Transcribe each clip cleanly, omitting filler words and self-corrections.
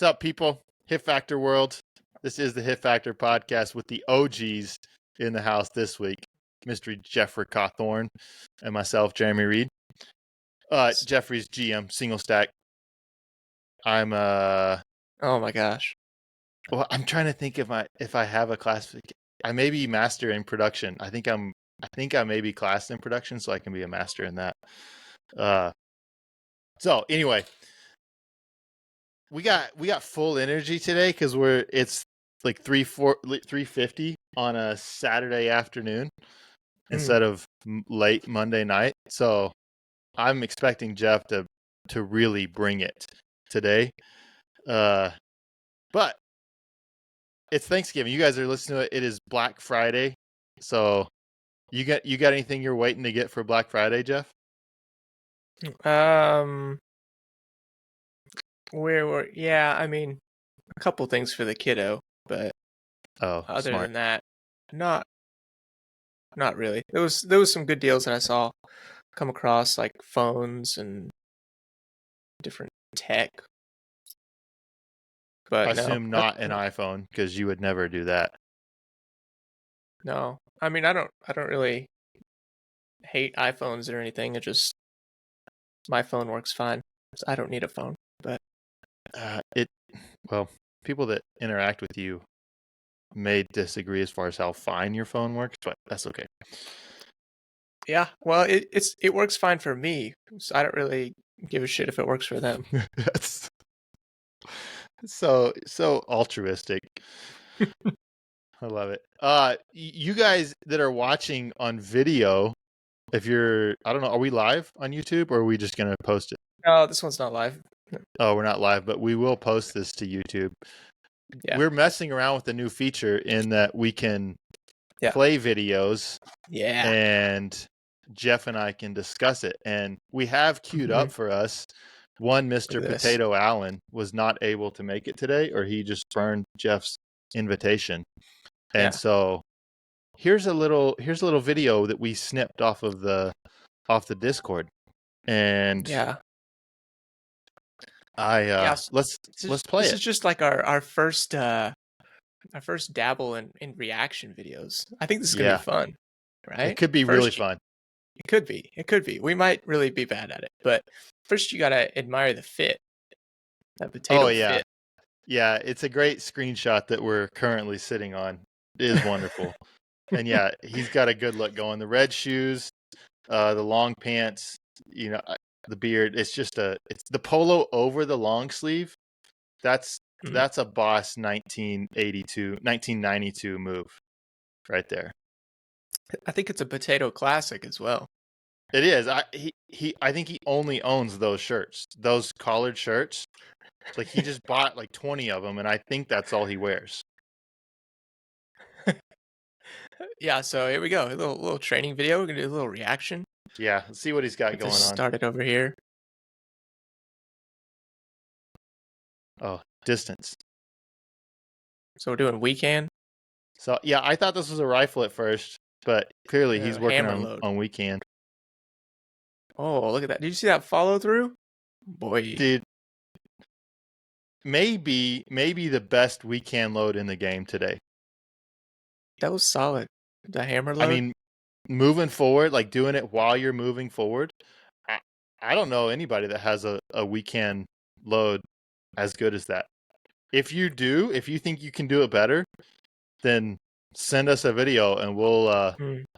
What's up, people? Hit Factor World. This is the Hit Factor podcast with the OGs in the house this week. Mr. Jeffrey Cawthorn and myself, Jeremy Reed. Jeffrey's GM, single stack. I'm Oh my gosh. Well, I'm trying to think if I have a classification. I may be master in production. I think I may be classed in production, so I can be a master in that. So anyway, we got full energy today because it's like 3:50 on a Saturday afternoon instead of late Monday night. So I'm expecting Jeff to really bring it today. But it's Thanksgiving. You guys are listening to it. It is Black Friday. So you got anything you're waiting to get for Black Friday, Jeff? I mean, a couple things for the kiddo, but other smart. than that, not really. There was some good deals that I saw come across, like phones and different tech. But I assume not an iPhone, because you would never do that. No, I mean, I don't really hate iPhones or anything. It just my phone works fine. So I don't need a phone. But people that interact with you may disagree as far as how fine your phone works, but that's okay. Yeah, well, it works fine for me, so I don't really give a shit if it works for them. That's so altruistic. I love it. You guys that are watching on video, I don't know, are we live on YouTube or are we just gonna post it? No, this one's not live. Oh, we're not live, but we will post this to YouTube. Yeah. We're messing around with a new feature in that we can play videos. Yeah. And Jeff and I can discuss it. And we have queued up for us. One Mr. Potato Allen was not able to make it today, or he just burned Jeff's invitation. And so here's a little video that we snipped off the Discord. And let's play it. This is just like our first dabble in reaction videos. I think this is gonna be fun, right? It could be really fun. It could be. We might really be bad at it, but first you gotta admire the fit. That potato fit. Yeah, it's a great screenshot that we're currently sitting on. It is wonderful. And yeah, he's got a good look going. The red shoes, the long pants, the beard. It's the polo over the long sleeve. That's a boss 1992 move right there. I think it's a potato classic as well. It is. I think he only owns those shirts, those collared shirts. Like he just bought like 20 of them, and I think that's all he wears. Yeah. So here we go. A little training video. We're gonna do a little reaction. Yeah. Let's see what he's got going on. Started over here. Oh, distance. So we're doing weekend. So yeah, I thought this was a rifle at first, but clearly he's working on weekend. Oh, look at that. Did you see that follow through? Boy. Dude. Maybe the best weekend load in the game today. That was solid. The hammer load. I mean, moving forward, like doing it while you're moving forward. I don't know anybody that has a weekend load as good as that. If you think you can do it better, then send us a video and we'll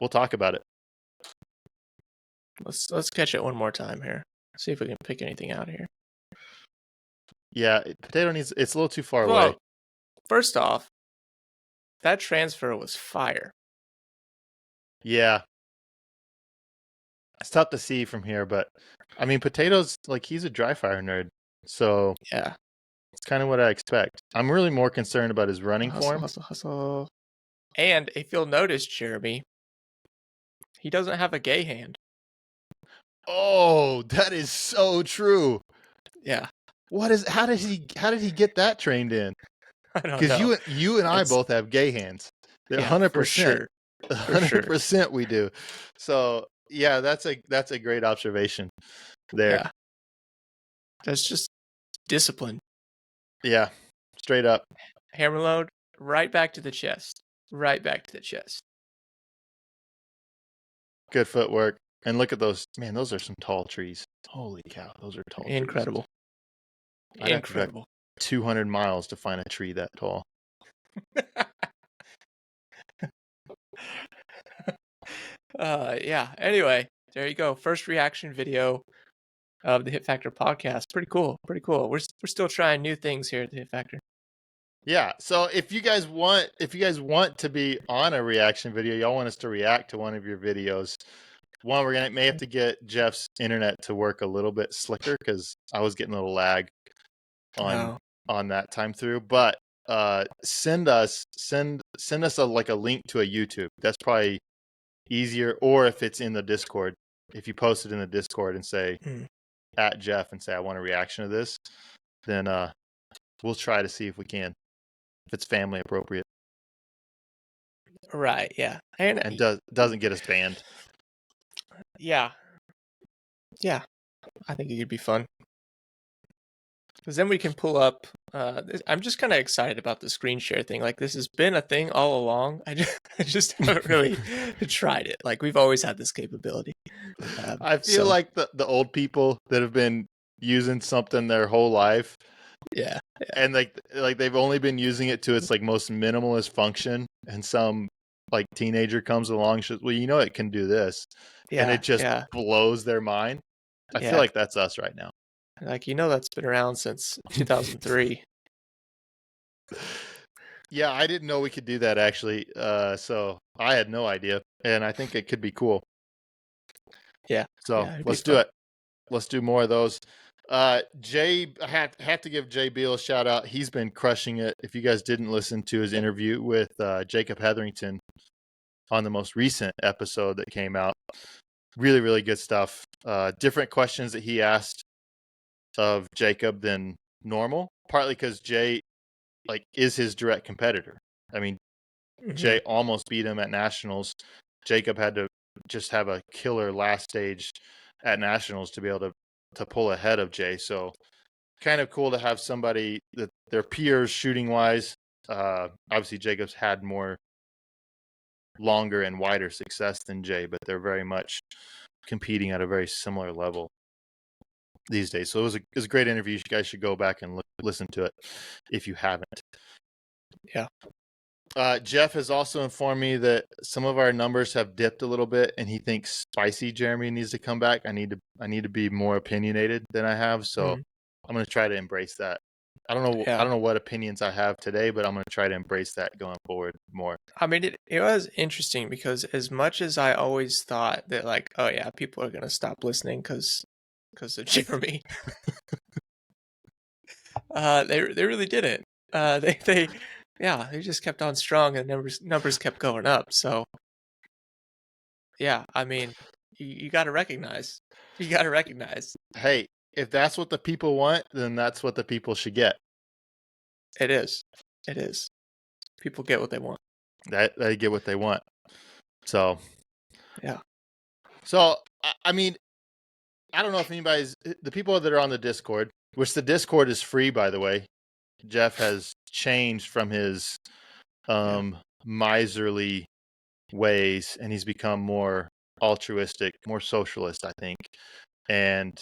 talk about it. Let's catch it one more time here. See if we can pick anything out here. Yeah, potato it's a little too far away. First off, that transfer was fire. Yeah. It's tough to see from here, but I mean, Potato's like he's a dry fire nerd. So yeah. It's kind of what I expect. I'm really more concerned about his running form. Hustle. And if you'll notice, Jeremy, he doesn't have a gay hand. Oh, that is so true. Yeah. How did he get that trained in? I don't know. Because you and I both have gay hands. 100%. For sure. 100% we do. So yeah, that's a great observation there. Yeah. That's just discipline. Yeah, straight up. Hammer load, right back to the chest. Right back to the chest. Good footwork. And look at those. Man, those are some tall trees. Holy cow, those are tall Incredible. trees. I'd have to drive 200 miles to find a tree that tall. Yeah. Anyway, there you go. First reaction video of the Hit Factor podcast. Pretty cool. Pretty cool. We're still trying new things here at the Hit Factor. Yeah. So if you guys want to be on a reaction video, y'all want us to react to one of your videos. One, we're may have to get Jeff's internet to work a little bit slicker because I was getting a little lag on that time through. But send us a link to a YouTube. That's probably easier. Or if it's in the Discord, if you post it in the Discord and say at Jeff and say I want a reaction to this, then we'll try to see if we can, if it's family appropriate. Right. Yeah. And doesn't get us banned. Yeah. Yeah. I think it could be fun. Because then we can pull up. I'm just kind of excited about the screen share thing. Like, this has been a thing all along. I just haven't really tried it. Like, we've always had this capability. I feel like the old people that have been using something their whole life. Yeah. And like they've only been using it to its like most minimalist function. And some like teenager comes along and says, well, you know, it can do this. Yeah, and it just blows their mind. I feel like that's us right now. Like, you know, that's been around since 2003. Yeah, I didn't know we could do that actually. So I had no idea, and I think it could be cool. Yeah. So let's do it. Let's do more of those. Jay, I have to give Jay Beal a shout out. He's been crushing it. If you guys didn't listen to his interview with Jacob Hetherington on the most recent episode that came out, really, really good stuff. Different questions that he asked of Jacob than normal, partly because Jay is his direct competitor. I mean, Jay almost beat him at nationals. Jacob had to just have a killer last stage at nationals to be able to pull ahead of Jay. So kind of cool to have somebody that their peers shooting wise. Obviously Jacob's had more longer and wider success than Jay, but they're very much competing at a very similar level these days. So it was a great interview. You guys should go back and listen to it if you haven't. Yeah. Jeff has also informed me that some of our numbers have dipped a little bit, and he thinks Spicy Jeremy needs to come back. I need to be more opinionated than I have, so I'm going to try to embrace that. I don't know what opinions I have today, but I'm going to try to embrace that going forward more. I mean, it was interesting because as much as I always thought that, like, oh yeah, people are going to stop listening because of Jeremy, they really didn't. They just kept on strong, and numbers kept going up. So yeah, I mean, you got to recognize. You got to recognize. Hey, if that's what the people want, then that's what the people should get. It is. It is. People get what they want. They get what they want. So yeah. So I mean, I don't know if the people that are on the Discord, which the Discord is free, by the way. Jeff has changed from his miserly ways, and he's become more altruistic, more socialist, I think. And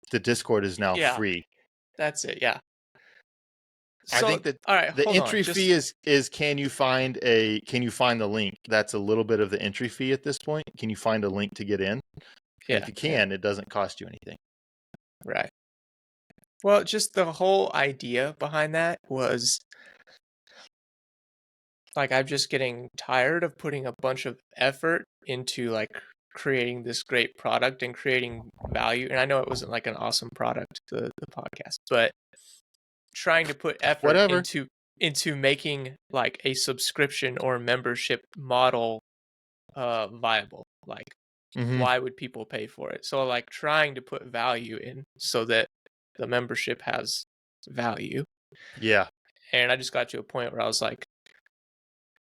the Discord is now free. That's it. Yeah. So, I think that the entry fee is can you find the link? That's a little bit of the entry fee at this point. Can you find a link to get in? Yeah. If you can, it doesn't cost you anything. Right. Well, just the whole idea behind that was like, I'm just getting tired of putting a bunch of effort into like creating this great product and creating value. And I know it wasn't like an awesome product, the podcast, but trying to put effort into making like a subscription or membership model viable. Like, why would people pay for it? So like trying to put value in so that the membership has value. Yeah. And I just got to a point where I was like,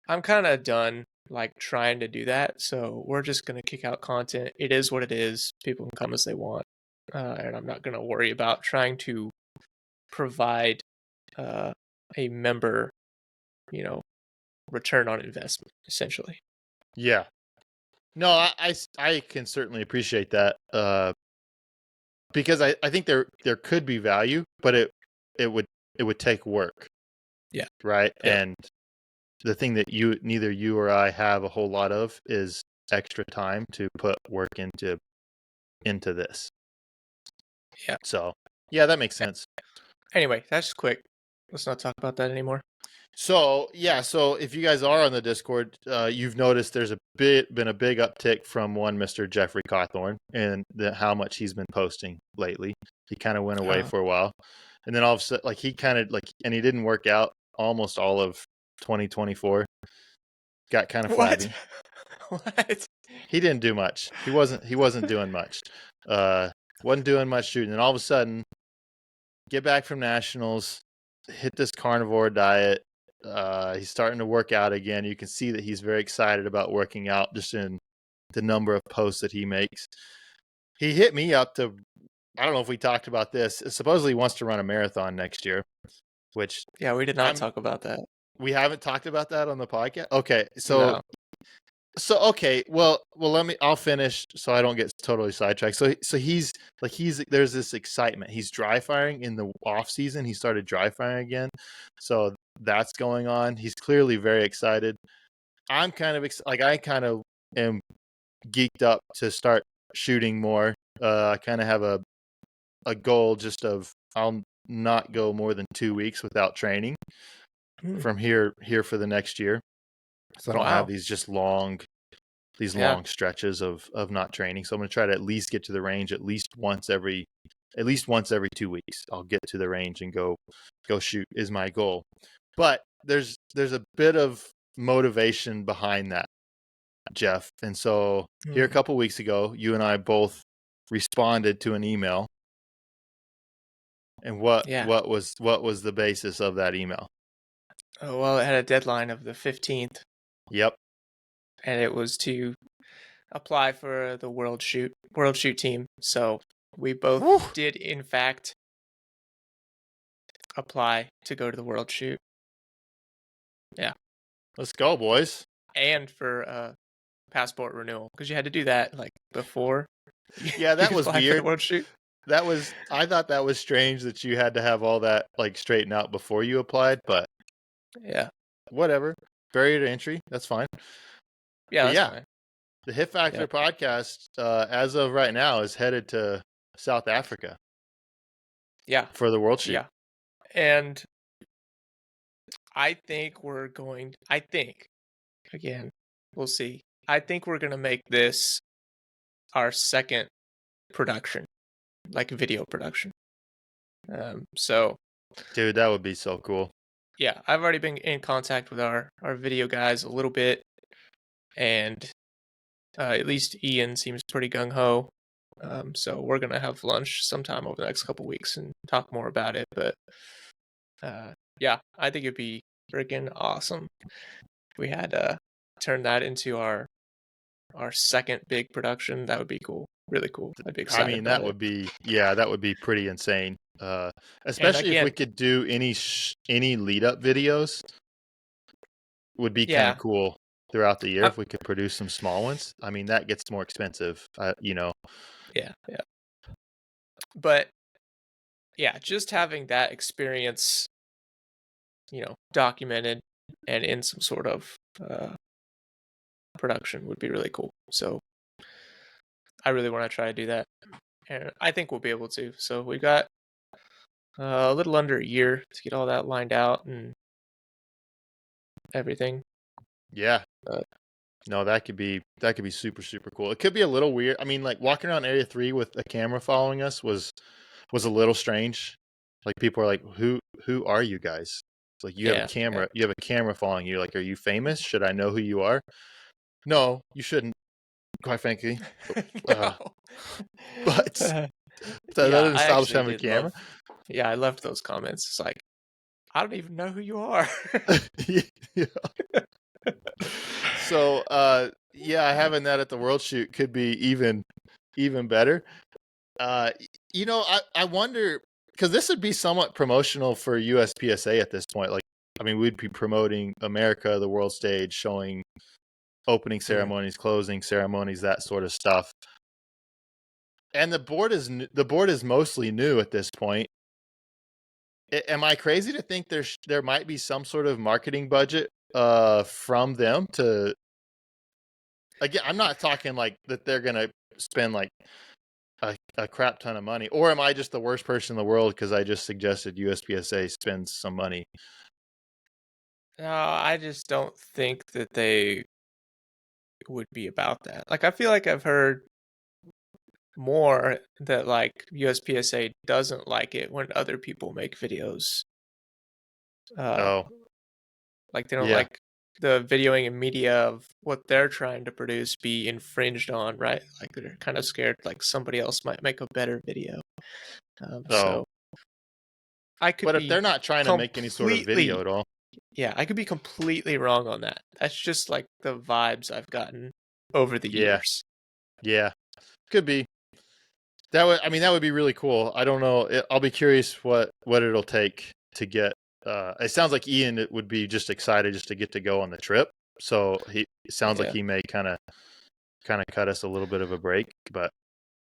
I'm kind of done like trying to do that. So we're just going to kick out content. It is what it is. People can come as they want. And I'm not going to worry about trying to provide a member, return on investment, essentially. Yeah. No, I can certainly appreciate that. Because I think there could be value, but it would take work. Yeah. Right. Yep. And the thing that neither you or I have a whole lot of is extra time to put work into this. Yeah. So yeah, that makes sense. Anyway, that's quick. Let's not talk about that anymore. So yeah, so if you guys are on the Discord, you've noticed there's been a big uptick from one Mr. Jeffrey Cawthorn and how much he's been posting lately. He kind of went away for a while, and then all of a sudden, like he didn't work out almost all of 2024. Got kind of flabby. What? He didn't do much. He wasn't doing much. Wasn't doing much shooting, and all of a sudden, get back from nationals, hit this carnivore diet. He's starting to work out again. You can see that he's very excited about working out just in the number of posts that he makes. He hit me up to, I don't know if we talked about this. Supposedly he wants to run a marathon next year, which yeah, we did not talk about that. We haven't talked about that on the podcast. Okay. So okay, well, I'll finish so I don't get totally sidetracked. So he's there's this excitement. He's dry firing in the off season. He started dry firing again. So that's going on. He's clearly very excited. I'm kind of I kind of am geeked up to start shooting more. I kind of have a goal just of I'll not go more than 2 weeks without training from here for the next year. So I don't have these just long stretches of not training. So I'm going to try to at least get to the range at least once every 2 weeks. I'll get to the range and go shoot is my goal. But there's a bit of motivation behind that, Jeff. And so here a couple weeks ago, you and I both responded to an email. And what was the basis of that email? Oh, well, it had a deadline of the 15th. Yep. And it was to apply for the World Shoot team. So we both did, in fact, apply to go to the World Shoot. Yeah. Let's go, boys. And for passport renewal, because you had to do that before. Yeah, that was weird. For the World Shoot. I thought that was strange that you had to have all that straightened out before you applied, but yeah, whatever. Barrier to entry, that's fine. Yeah, that's fine. The Hit Factor podcast, as of right now, is headed to South Africa. Yeah, for the World Shoot. Yeah, and I think again, we'll see. I think we're gonna make this our second production, video production. So, dude, that would be so cool. Yeah, I've already been in contact with our video guys a little bit, and at least Ian seems pretty gung-ho. So we're gonna have lunch sometime over the next couple weeks and talk more about it. But yeah, I think it'd be freaking awesome if we had turned that into our second big production. That would be cool, really cool. I'd be excited. I mean, that would be pretty insane. Especially if we could do any lead up videos, would be kind of cool throughout the year if we could produce some small ones. I mean, that gets more expensive, Yeah. But yeah, just having that experience, documented and in some sort of production would be really cool. So I really want to try to do that, and I think we'll be able to. So we got a little under a year to get all that lined out and everything. Yeah. No, that could be super, super cool. It could be a little weird. I mean, walking around Area 3 with a camera following us was a little strange. People are like, who are you guys? It's you have a camera. You have a camera following you. Are you famous? Should I know who you are? No, you shouldn't, quite frankly. But that doesn't stop us having a camera. I left those comments. It's I don't even know who you are. Yeah. So, having that at the World Shoot could be even better. I wonder, because this would be somewhat promotional for USPSA at this point. Like, I mean, we'd be promoting America, the world stage, showing opening ceremonies, closing ceremonies, that sort of stuff. And the board is mostly new at this point. Am I crazy to think there might be some sort of marketing budget from them to? Again, I'm not talking like that they're gonna spend like a crap ton of money, or am I just the worst person in the world because I just suggested USPSA spends some money? No, I just don't think that they would be about that. Like, I feel like I've heard more that like USPSA doesn't like it when other people make videos. Oh, Like they don't yeah. like the videoing and media of what they're trying to produce be infringed on, right? Like they're kind of scared like somebody else might make a better video. Oh, So I could but if be they're not trying to make any sort of video at all, yeah, I could be completely wrong on that. That's just like the vibes I've gotten over the years. Yeah, could be. I mean, that would be really cool. I don't know. I'll be curious what it'll take to get. It sounds like Ian would be just excited just to get to go on the trip. So it sounds like he may kind of cut us a little bit of a break, but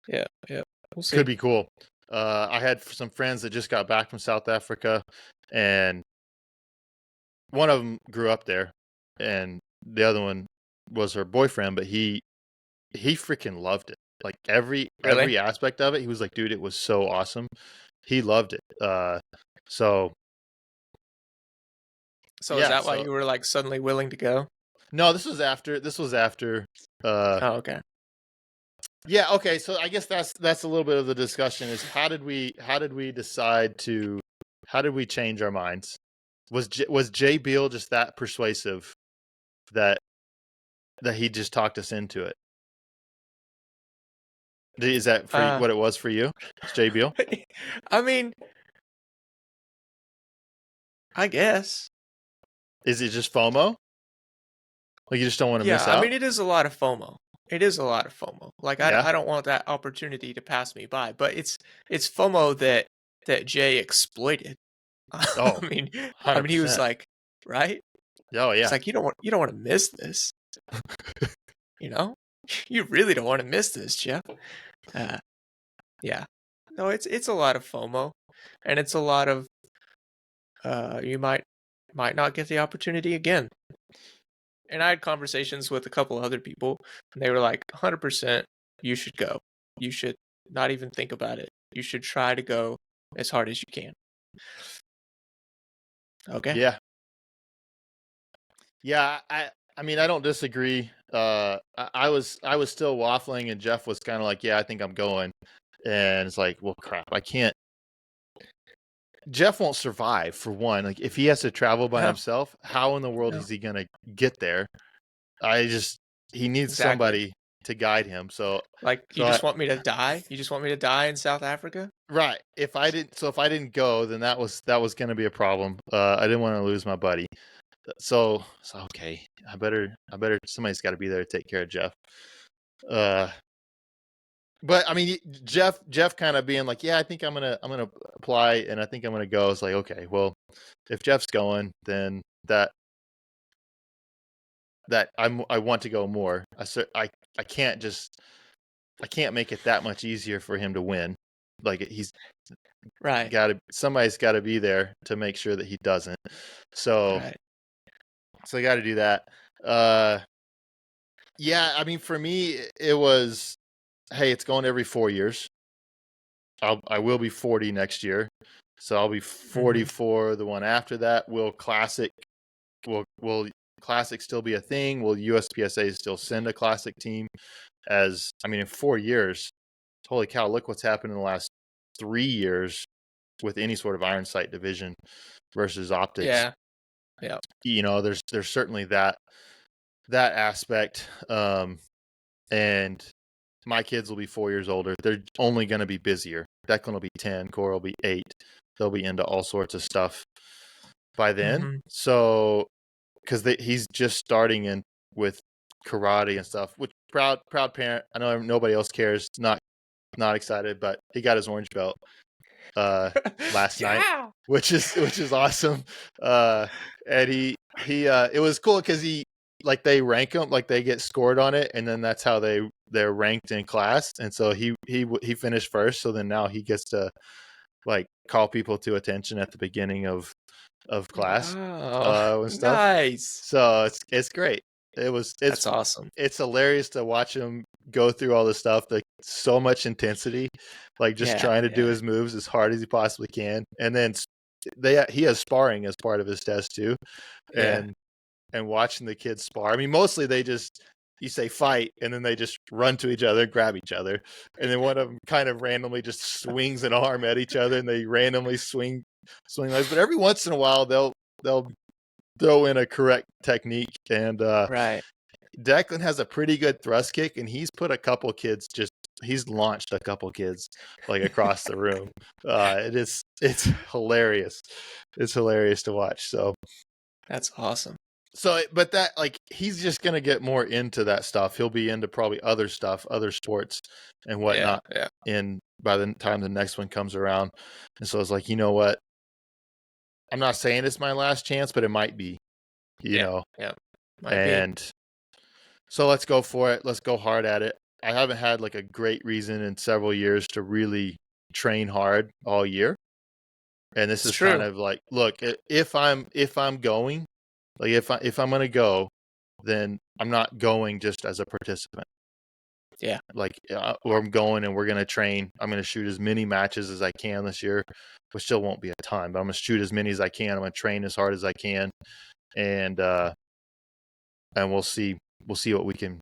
yeah, we'll see. Could be cool. I had some friends that just got back from South Africa, and one of them grew up there, and the other one was her boyfriend, but he freaking loved it. Like every aspect of it, he was like, dude, it was so awesome. He loved it. So yeah, is that why you were like suddenly willing to go? No, this was after. Oh, okay. Yeah, okay. So I guess that's a little bit of the discussion is how did we decide to how did we change our minds? Was Jay Beal just that persuasive that he just talked us into it? Is that for what it was for you? It's Jay Beal? I mean, I guess. Is it just FOMO? Like you just don't want to miss out? I mean, it is a lot of FOMO. It is a lot of FOMO. Like I don't want that opportunity to pass me by, but it's FOMO that Jay exploited. Oh, I mean, 100%. he was like, right? Oh yeah. It's like you don't want to miss this. You know, you really don't want to miss this, Jeff. Yeah. No, it's a lot of FOMO, and it's a lot of you might not get the opportunity again. And I had conversations with a couple other people, and they were like, 100%, you should go. You should not even think about it. You should try to go as hard as you can. Okay. Yeah. Yeah, I mean, I don't disagree. I was still waffling, and Jeff was kind of like, "Yeah, I think I'm going," and it's like, "Well, crap, I can't." Jeff won't survive for one. Like, if he has to travel by himself, how in the world is he gonna get there? He needs somebody to guide him. So, like, you just want me to die? You just want me to die in South Africa? Right. If I didn't go, then that was gonna be a problem. I didn't want to lose my buddy. So okay, I better somebody's got to be there to take care of Jeff. But I mean, Jeff kind of being like, yeah, I think I'm gonna apply, and I think I'm gonna go. It's like, okay, well, if Jeff's going, then that I want to go more. I can't make it that much easier for him to win. Like he's right. Somebody's got to be there to make sure that he doesn't. So. Right. So I got to do that. Yeah, I mean, for me, it was, hey, it's going every 4 years. I will be 40 next year, so I'll be 44 the one after that. Will Classic still be a thing? Will USPSA still send a Classic team? In 4 years, holy cow! Look what's happened in the last 3 years with any sort of iron sight division versus optics. Yeah. There's certainly that aspect. And my kids will be 4 years older. They're only going to be busier. Declan will be 10. Cora will be 8. They'll be into all sorts of stuff by then. So, because he's just starting in with karate and stuff, which proud parent. I know nobody else cares. Not excited, but he got his orange belt. last night, Yeah. which is awesome. And it was cool because like they rank them, like they get scored on it, and then that's how they're ranked in class. And so he finished first, so then now he gets to like call people to attention at the beginning of class Wow. and stuff. Nice. So it's great. That's awesome. It's hilarious to watch him go through all this stuff, like so much intensity, like just Yeah, trying to do yeah. his moves as hard as he possibly can. And then he has sparring as part of his test too. Yeah. And watching the kids spar. I mean, mostly you say fight, and then they just run to each other, grab each other, and then one of them kind of randomly just swings an arm at each other, and they randomly swing legs. But every once in a while, they'll throw in a correct technique. And Right. Declan has a pretty good thrust kick, and he's put a couple kids he's launched a couple kids like across the room. It's hilarious. It's hilarious to watch. So That's awesome. So, but that like he's just gonna get more into that stuff. He'll be into probably other stuff, other sports and whatnot. Yeah. And by the time the next one comes around, and so it's like, you know what? I'm not saying it's my last chance, but it might be. You know. Yeah. Might And so let's go for it. Let's go hard at it. I haven't had like a great reason in several years to really train hard all year. And this It's is true. kind of like, look, if I'm going, like if I'm gonna go, then I'm not going just as a participant. Yeah. Like, or I'm going and we're gonna train. I'm gonna shoot as many matches as I can this year, which still won't be a ton, but I'm gonna shoot as many as I can. I'm gonna train as hard as I can, and we'll see what we can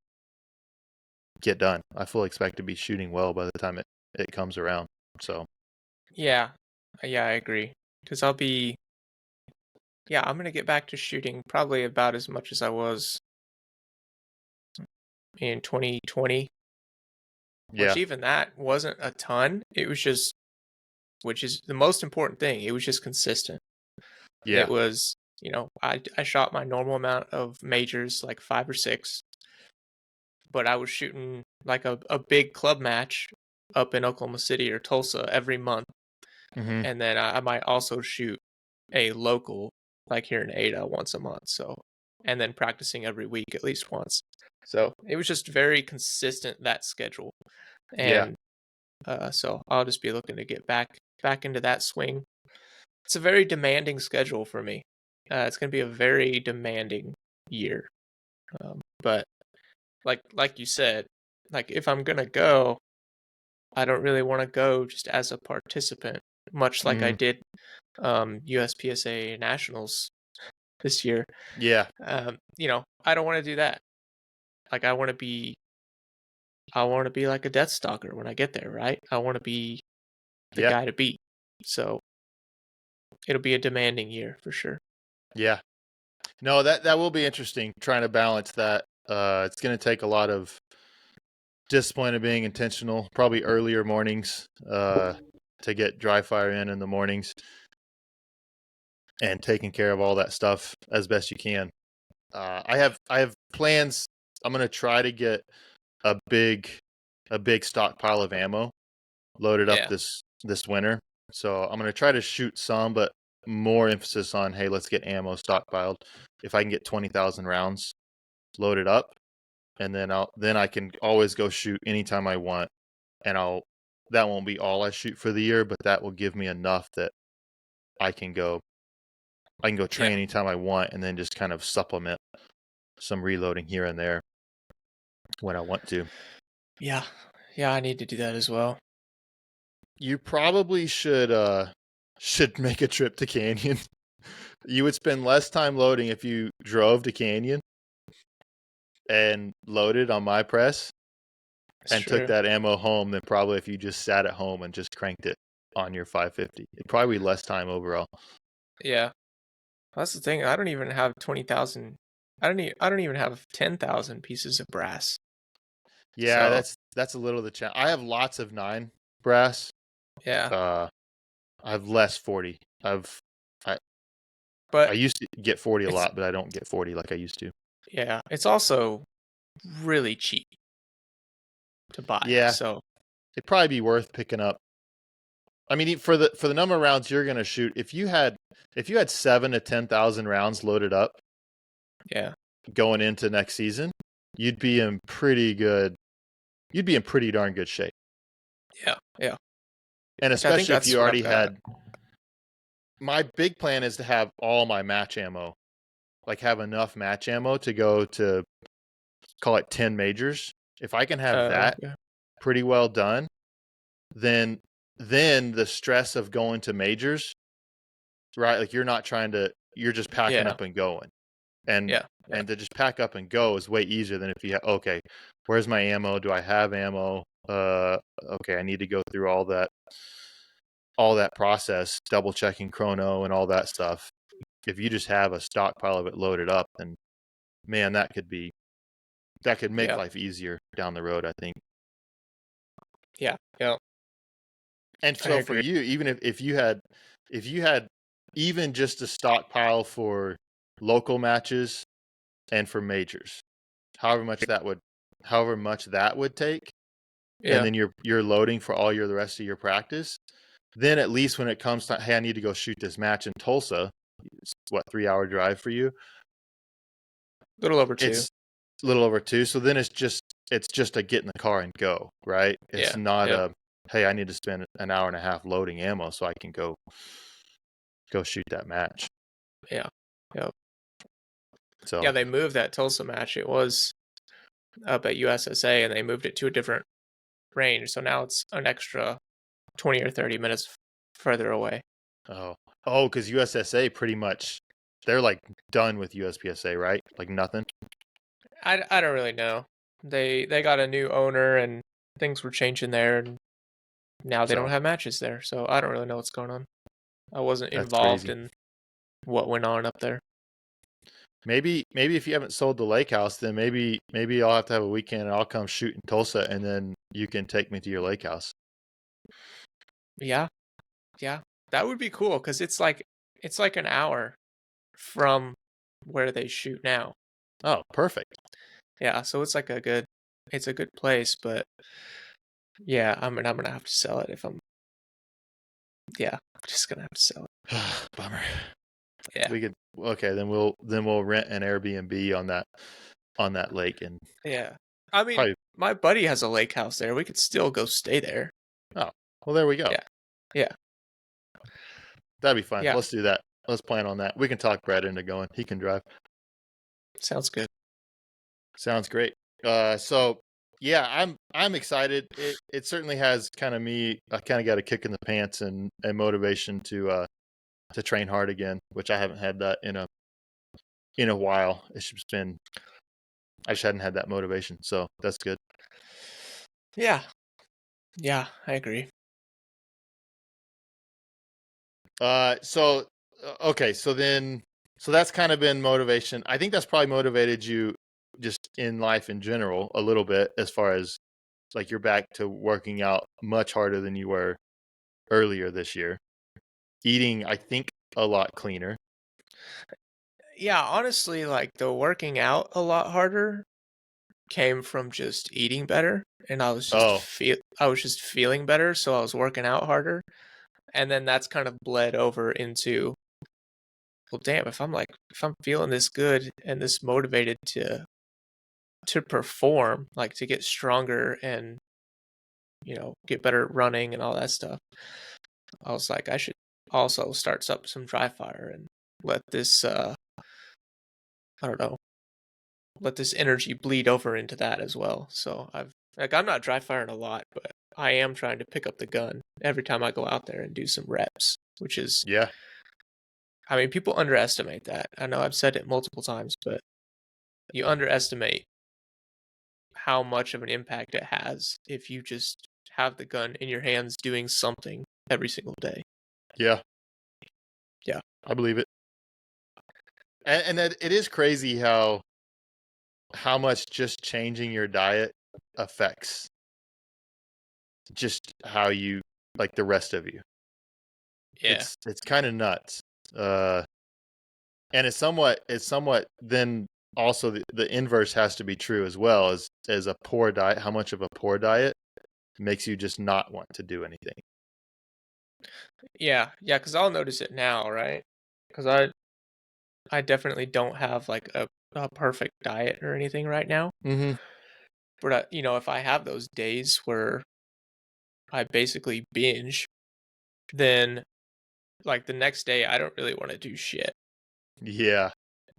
get done. I fully expect to be shooting well by the time it comes around. So Yeah. Yeah, I agree. Because I'm gonna get back to shooting probably about as much as I was in 2020, yeah, which even that wasn't a ton. It was just, which is the most important thing. It was just consistent. yeah, It was, I shot my normal amount of majors, like 5 or 6, but I was shooting like a big club match up in Oklahoma City or Tulsa every month. mm-hmm. And then I might also shoot a local, like here in Ada, once a month. So, and then practicing every week at least once. So it was just very consistent, that schedule. Yeah, And so I'll just be looking to get back into that swing. It's a very demanding schedule for me. It's going to be a very demanding year. But like you said, like if I'm going to go, I don't really want to go just as a participant, much like I mm-hmm. did USPSA Nationals this year. Yeah, I don't want to do that. Like I want to be like a Death Stalker when I get there, right? I want to be the yeah, guy to beat. So it'll be a demanding year for sure. yeah. No, that will be interesting trying to balance that. It's going to take a lot of discipline of being intentional, probably earlier mornings to get dry fire in the mornings and taking care of all that stuff as best you can. I have plans. I'm going to try to get a big stockpile of ammo loaded up Yeah. this winter. So I'm going to try to shoot some, but more emphasis on, hey, let's get ammo stockpiled. If I can get 20,000 rounds loaded up, and then I can always go shoot anytime I want, and that won't be all I shoot for the year, but that will give me enough that I can go train Yeah. anytime I want, and then just kind of supplement some reloading here and there when I want to. Yeah. Yeah, I need to do that as well. You probably should make a trip to Canyon. You would spend less time loading if you drove to Canyon and loaded on my press It's and took true. that ammo home than probably if you just sat at home and just cranked it on your 550. It'd probably be less time overall. Yeah. That's the thing. I don't even have 20,000. I don't even have 10,000 pieces of brass. Yeah, So, that's a little of the challenge. I have lots of 9 brass. yeah. I have less 40. I But used to get 40 a it's lot, but I don't get 40 like I used to. yeah, it's also really cheap to buy. Yeah, So, it'd probably be worth picking up I mean, for the number of rounds you're going to shoot, if you had 7 to 10,000 rounds loaded up, yeah, going into next season, you'd be in pretty darn good shape. yeah. And Which I think especially if that's you what already I've got. had, my big plan is to have all my match ammo, like have enough match ammo to go to, call it 10 majors. If I can have that Okay. pretty well done, then the stress of going to majors, right? Like you're just packing Yeah, up and going. And yeah, yeah. to just pack up and go is way easier than if you okay, where's my ammo? Do I have ammo? Okay, I need to go through all that process, double checking chrono and all that stuff. If you just have a stockpile of it loaded up, then man, that could make Yeah. life easier down the road, I think. Yeah, yeah. And I so for agree. you, even if you had even just a stockpile for local matches and for majors, however much that would take, and Yeah. then you're loading for all the rest of your practice, then at least when it comes to, hey, I need to go shoot this match in Tulsa, it's what, 3-hour drive for you? A little over 2. It's a little over 2. So then it's just a get in the car and go, right? It's Yeah. not Yeah. a, hey, I need to spend an hour and a half loading ammo so I can go shoot that match. Yeah. Yeah. So, Yeah, they moved that Tulsa match. It was up at USSA and they moved it to a different range. So now it's an extra 20 or 30 minutes further away. because USSA pretty much, they're like done with USPSA, right? Like nothing. I don't really know. They got a new owner and things were changing there and now they don't So have matches there. So I don't really know what's going on. I wasn't that's involved crazy. in what went on up there. Maybe if you haven't sold the lake house, then maybe I'll have to have a weekend and I'll come shoot in Tulsa, and then you can take me to your lake house. Yeah. Yeah. That would be cool cuz it's like an hour from where they shoot now. Oh, perfect. Yeah, so it's a good place, but yeah, I'm gonna have to sell it if I'm yeah, I'm just gonna have to sell it. Bummer. Yeah. We could, okay, then we'll rent an Airbnb on that lake, and Yeah. I mean, probably, my buddy has a lake house there. We could still go stay there. oh, well, there we go. Yeah. Yeah. That'd be fun. Yeah. Let's do that. Let's plan on that. We can talk Brad into going. He can drive. Sounds good. Sounds great. So yeah, I'm excited. It certainly has kind of me. I kind of got a kick in the pants and motivation to train hard again, which I haven't had that in a while. It's just been, I just hadn't had that motivation, so that's good. Yeah. Yeah, I agree. So okay, so that's kind of been motivation. I think that's probably motivated you just in life in general a little bit, as far as like you're back to working out much harder than you were earlier this year. Eating, I think, a lot cleaner. Yeah, honestly, like the working out a lot harder came from just eating better and Oh, I was just feeling better, so I was working out harder. And then that's kind of bled over into well damn, if I'm feeling this good and this motivated to perform, like to get stronger and get better at running and all that stuff. I was like, I should also start up some dry fire and let this I don't know, let this energy bleed over into that as well. So I'm not dry firing a lot, but I am trying to pick up the gun every time I go out there and do some reps, which is yeah, I mean, people underestimate that. I know I've said it multiple times, but you underestimate how much of an impact it has if you just have the gun in your hands doing something every single day. yeah, Yeah. I believe it. And that it is crazy how much just changing your diet affects just how you, like, the rest of you. Yeah. It's kind of nuts. Uh, and it's somewhat then also the inverse has to be true as well, as a poor diet. How much of a poor diet makes you just not want to do anything? Yeah, yeah, because I'll notice it now, right? Because I definitely don't have like a perfect diet or anything right now. Mm-hmm. But if I have those days where I basically binge, then like the next day I don't really want to do shit. Yeah.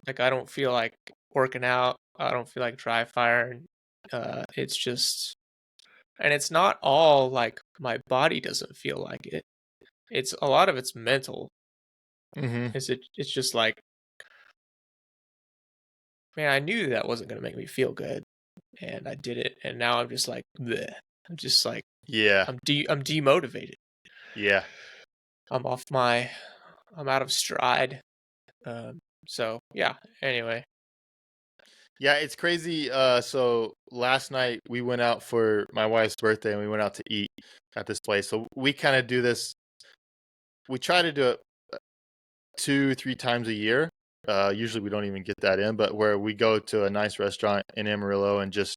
Like I don't feel like working out. I don't feel like dry firing. It's just, and it's not all like my body doesn't feel like it. It's a lot of it's mental. Mm-hmm. It's just like, man, I knew that wasn't gonna make me feel good, and I did it, and now I'm just like, bleh. I'm just like, Yeah. I'm demotivated. Yeah. I'm off my, I'm out of stride. Um, so yeah. Anyway, Yeah, it's crazy. So last night we went out for my wife's birthday and we went out to eat at this place. So we kind of do this. We try to do it 2, 3 times a year. Usually we don't even get that in, but where we go to a nice restaurant in Amarillo and just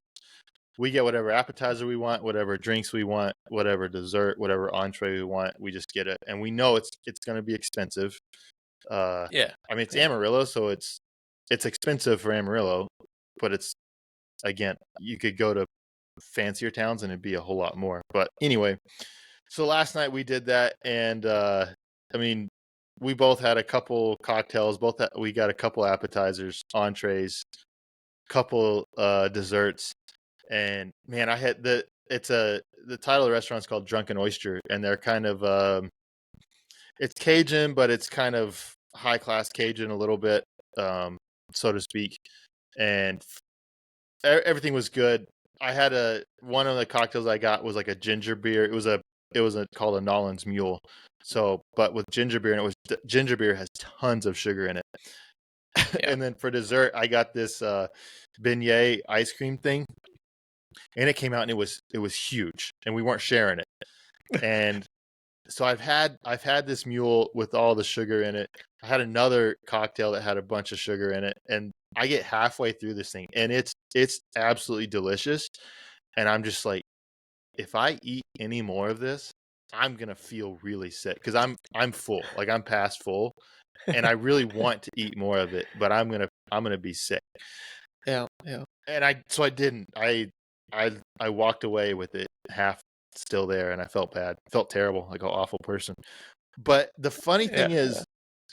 we get whatever appetizer we want, whatever drinks we want, whatever dessert, whatever entree we want. We just get it, and we know it's going to be expensive. Uh, yeah, I mean it's yeah, Amarillo, so it's expensive for Amarillo, but it's again you could go to fancier towns and it'd be a whole lot more. But anyway, so last night we did that, and I mean, we both had a couple cocktails. We got a couple appetizers, entrees, couple desserts, and man, I had the title of the restaurant's called Drunken Oyster, and they're kind of it's Cajun, but it's kind of high class Cajun a little bit, um, so to speak, and everything was good. I had one of the cocktails I got was like a ginger beer. It was called a Nolan's Mule. So, but with ginger beer, and ginger beer has tons of sugar in it. yeah, And then for dessert, I got this beignet ice cream thing, and it came out and it was huge, and we weren't sharing it. And so I've had this mule with all the sugar in it. I had another cocktail that had a bunch of sugar in it, and I get halfway through this thing, and it's absolutely delicious. And I'm just like, if I eat any more of this, I'm gonna feel really sick because I'm full, like I'm past full, and I really want to eat more of it, but I'm gonna be sick. yeah, yeah, And I didn't. I walked away with it half still there, and I felt bad, felt terrible, like an awful person. But the funny yeah, thing is,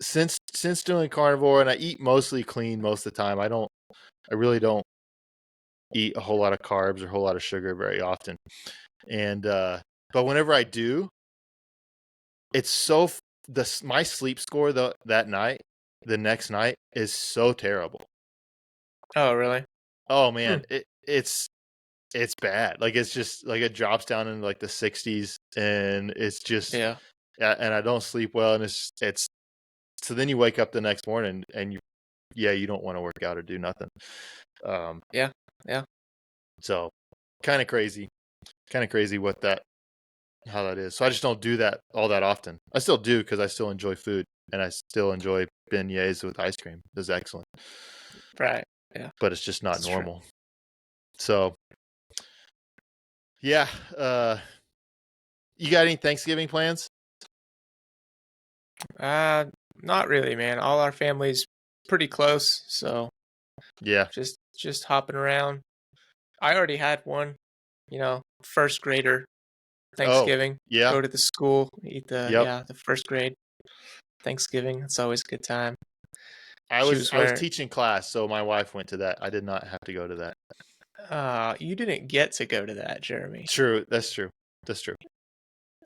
since doing carnivore, and I eat mostly clean most of the time, I really don't eat a whole lot of carbs or a whole lot of sugar very often. And but whenever I do, it's so my sleep score that night, the next night is so terrible. Oh, really? Oh Hmm. man, it's bad. Like it's just like it drops down into like the 60s, and it's just Yeah, and I don't sleep well, and it's so then you wake up the next morning and you don't want to work out or do nothing. Um, yeah, yeah, so kind of crazy what that how that is. So I just don't do that all that often. I still do because I still enjoy food and I still enjoy beignets with ice cream. It's excellent, right. Yeah, but it's just not that's true. normal. So yeah, you got any Thanksgiving plans? Uh, Not really, man. All our family's pretty close, so Yeah. just hopping around. I already had one, first grader Oh, Thanksgiving. yeah. Go to the school, eat Yep. the first grade Thanksgiving. It's always a good time. I She was was I was wearing, teaching class, so my wife went to that. I did not have to go to that. you didn't get to go to that, Jeremy. True. That's true. That's true.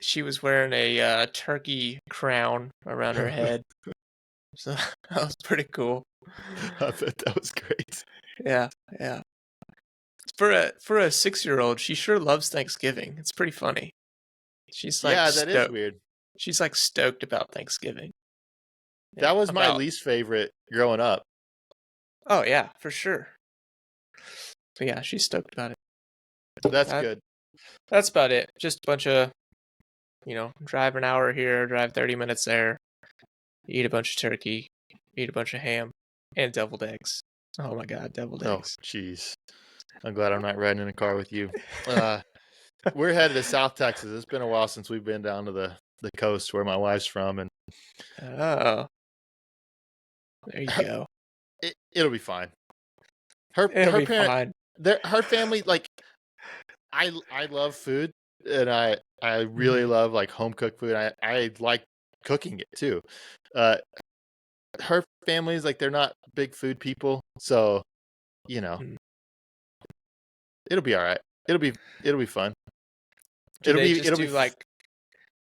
She was wearing a turkey crown around her head. So that was pretty cool. I bet that was great. Yeah, yeah. For a 6-year-old, she sure loves Thanksgiving. It's pretty funny. She's like Yeah, that is stoked. weird. She's like stoked about Thanksgiving. Yeah, That was my about least favorite growing up. oh yeah, for sure. But yeah, she's stoked about it. That's That good. that's about it. Just a bunch of, drive an hour here, drive 30 minutes there, eat a bunch of turkey, eat a bunch of ham, and deviled eggs. Oh my god, deviled Oh, eggs. jeez. I'm glad I'm not riding in a car with you. Uh, we're headed to South Texas. It's been a while since we've been down to the the coast where my wife's from, and Oh, there you go. it'll be fine. It'll Her be parent, fine. her family, like I love food, and I really Mhm. love like home cooked food. I like cooking it too. Uh, her family's like they're not big food people, so Mm. it'll be all right. It'll be fun. Do they just It'll be do like?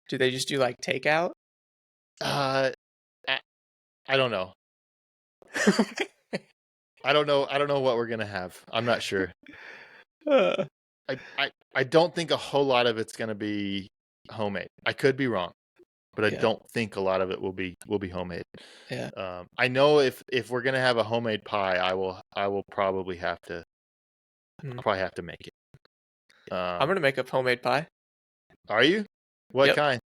Do they just do like takeout? uh I, I don't know. I don't know. I don't know what we're gonna have. I'm not sure. Uh, I don't think a whole lot of it's gonna be homemade. I could be wrong, but I yeah, don't think a lot of it will be homemade. yeah. I know if we're gonna have a homemade pie, I will probably have to Mm. make it. I'm gonna make a homemade pie. Are you? What Yep, kind?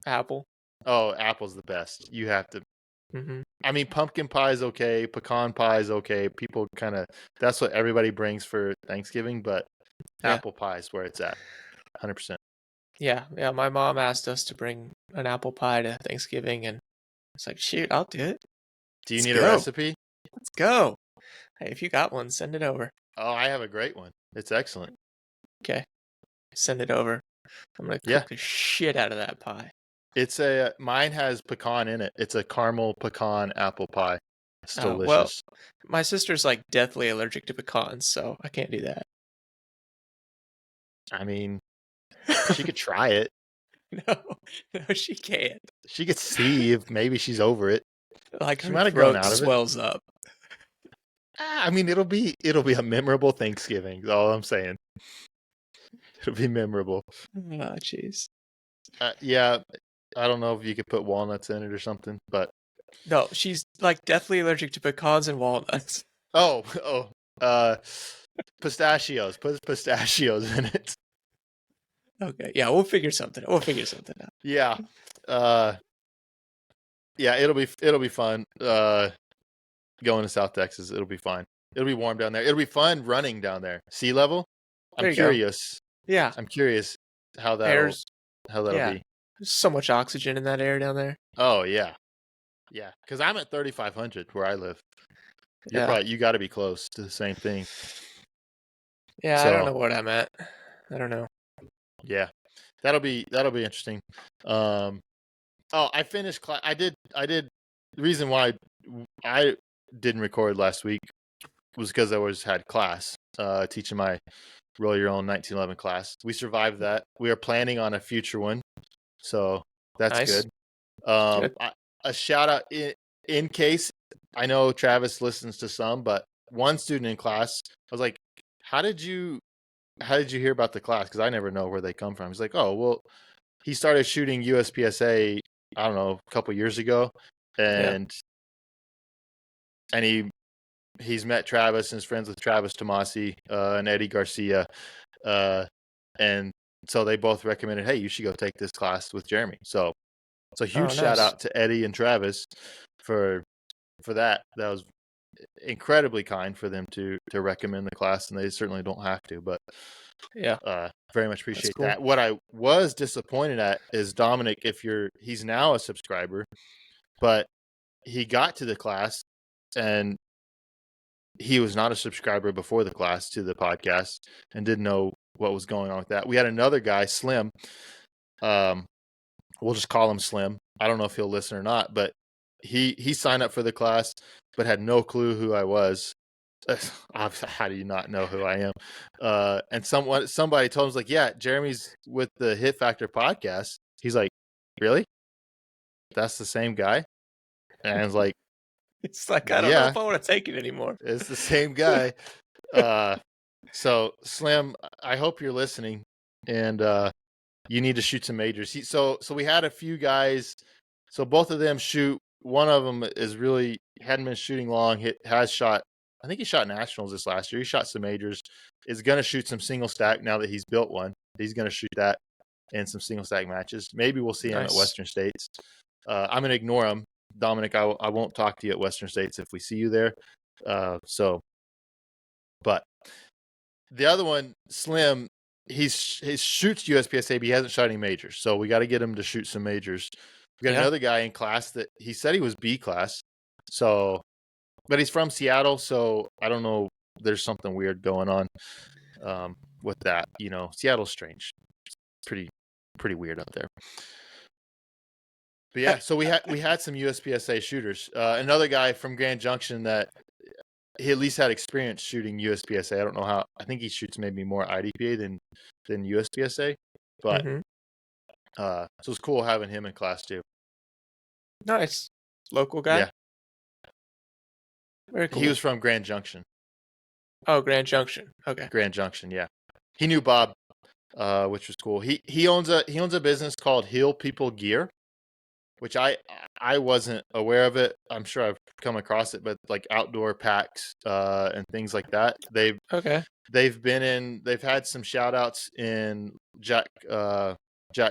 apple. Oh, apple's the best. You have to. Hmm. I mean, pumpkin pie is okay. Pecan pie is okay. People kind of that's what everybody brings for Thanksgiving, but Yeah, apple pie is where it's at. 100%. yeah, yeah. My mom asked us to bring an apple pie to Thanksgiving, and it's like, shoot, I'll do it. Do you Let's need a go. recipe? Let's go. Hey, if you got one, send it over. Oh, I have a great one. It's excellent. Okay, send it over. I'm gonna Yeah. cook the shit out of that pie. It's mine has pecan in it. It's a caramel pecan apple pie. It's Well, delicious. my sister's like deathly allergic to pecans, so I can't do that. I mean, she could try it. No, no, she can't. She could see if maybe she's over it. Like She her might have grown throat out of it. swells up. I mean, it'll be a memorable Thanksgiving. Is all I'm saying. It'll be memorable. Oh, jeez. Yeah, I don't know if you could put walnuts in it or something, but No, she's like deathly allergic to pecans and walnuts. oh, pistachios. Put pistachios in it. Okay, yeah, we'll figure something. We'll figure something out. Yeah. Yeah, it'll be fun. Going to South Texas, it'll be fine. It'll be warm down there. It'll be fun running down there. Sea level. There you go. Yeah, I'm curious how that'll there's be. there's so much oxygen in that air down there. Oh yeah, yeah. Because I'm at 3,500 where I live. Yeah, You got to be close to the same thing. yeah. I don't So know what I'm at. I don't know. yeah, that'll be interesting. Oh, I finished class. I did. The reason why I didn't record last week was because I had class teaching my Roll Your Own 1911 class. We survived that. We are planning on a future one, so that's Nice. good. Good. A shout out in case I know Travis listens to some, but one student in class, I was like, "How did you hear about the class?" Because I never know where they come from. He's like, "Oh, well, he started shooting USPSA, I don't know, a couple years ago, Yeah. and he's met Travis and is friends with Travis Tomasi and Eddie Garcia, and so they both recommended, hey, you should go take this class with Jeremy. So it's a huge shout Nice. out to Eddie and Travis for that. That was incredibly kind for them to recommend the class, and they certainly don't have to, but Yeah. very much appreciate Cool. that. What I was disappointed at is Dominic, he's now a subscriber, but he got to the class and he was not a subscriber before the class to the podcast and didn't know what was going on with that. We had another guy, Slim. We'll just call him Slim. I don't know if he'll listen or not, but he signed up for the class but had no clue who I was. How do you not know who I am? And somebody told him, was like, yeah, Jeremy's with the Hit Factor podcast. He's like, really? That's the same guy? And I was like, It's like I don't know if I want to take it anymore. It's the same guy. So Slim, I hope you're listening, and you need to shoot some majors. So we had a few guys. So both of them shoot. One of them is really hadn't been shooting long. Has shot. I think he shot nationals this last year. He shot some majors. Is going to shoot some single stack now that he's built one. He's going to shoot that in some single stack matches. Maybe we'll see him at Western States. I'm going to ignore him. Dominic, I won't talk to you at Western States if we see you there. But the other one, Slim, he shoots USPSA, but he hasn't shot any majors. So we got to get him to shoot some majors. We got another guy in class that he said he was B class. So, but he's from Seattle. So I don't know. There's something weird going on with that. Seattle's strange. It's pretty weird up there. But yeah, so we had some USPSA shooters. Another guy from Grand Junction that he at least had experience shooting USPSA. I don't know how. I think he shoots maybe more IDPA than USPSA. But so it's cool having him in class too. Nice. Local guy? Yeah. Very cool. He was from Grand Junction. Oh, Grand Junction. Okay. Grand Junction, yeah. He knew Bob, which was cool. He owns a business called Heal People Gear, which I wasn't aware of it. I'm sure I've come across it, but like outdoor packs and things like that. They've had some shout outs in Jack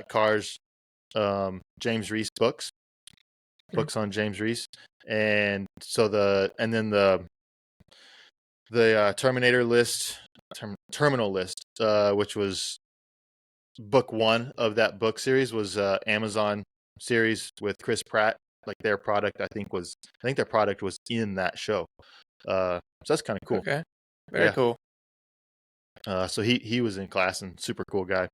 Carr's James Reese books on James Reese, and so the Terminator list, Terminal list, which was book 1 of that book series, was Amazon series with Chris Pratt. Like their product, I think their product was in that show. So that's kind of cool. Okay, very cool. So he was in class, and super cool guy,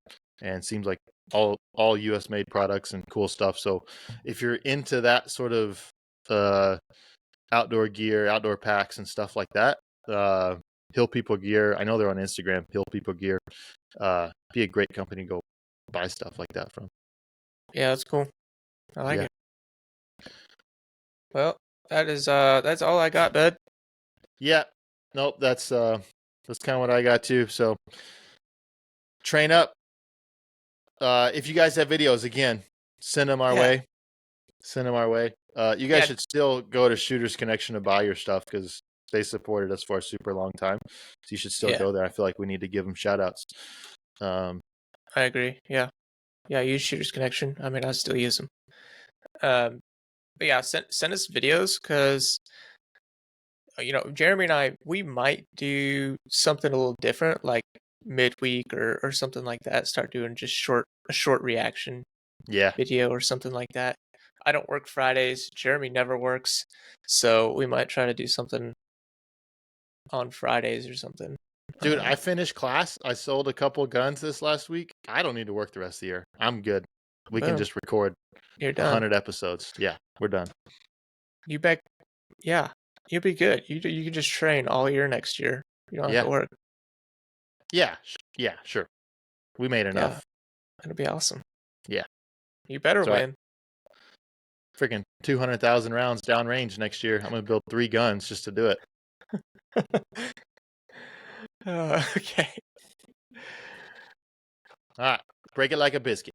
and seems like all US made products and cool stuff. So if you're into that sort of outdoor gear, outdoor packs and stuff like that, Hill People Gear, I know they're on Instagram, Hill People Gear, be a great company to go buy stuff like that from. Yeah, that's cool. I like it. Well, that's all I got, bud. Yeah. Nope, that's kind of what I got too. So train up. If you guys have videos, again, send them our way. You guys should still go to Shooters Connection to buy your stuff, because they supported us for a super long time. So you should still go there. I feel like we need to give them shout outs. I agree. Yeah. Use Shooters Connection. I mean, I still use them. But yeah, send us videos, because Jeremy and I, we might do something a little different, like midweek or something like that. Start doing just a short reaction video or something like that. I don't work Fridays. Jeremy never works, so we might try to do something on Fridays or something. Dude, I finished class. I sold a couple guns this last week. I don't need to work the rest of the year. I'm good. We can just record 100 episodes. Yeah, we're done. You bet. Yeah, you'll be good. You can just train all year next year. You don't have to work. Yeah, sure. We made enough. Yeah, it'll be awesome. Yeah. You better win. Freaking 200,000 rounds downrange next year. I'm going to build 3 guns just to do it. Okay. All right. Break it like a biscuit.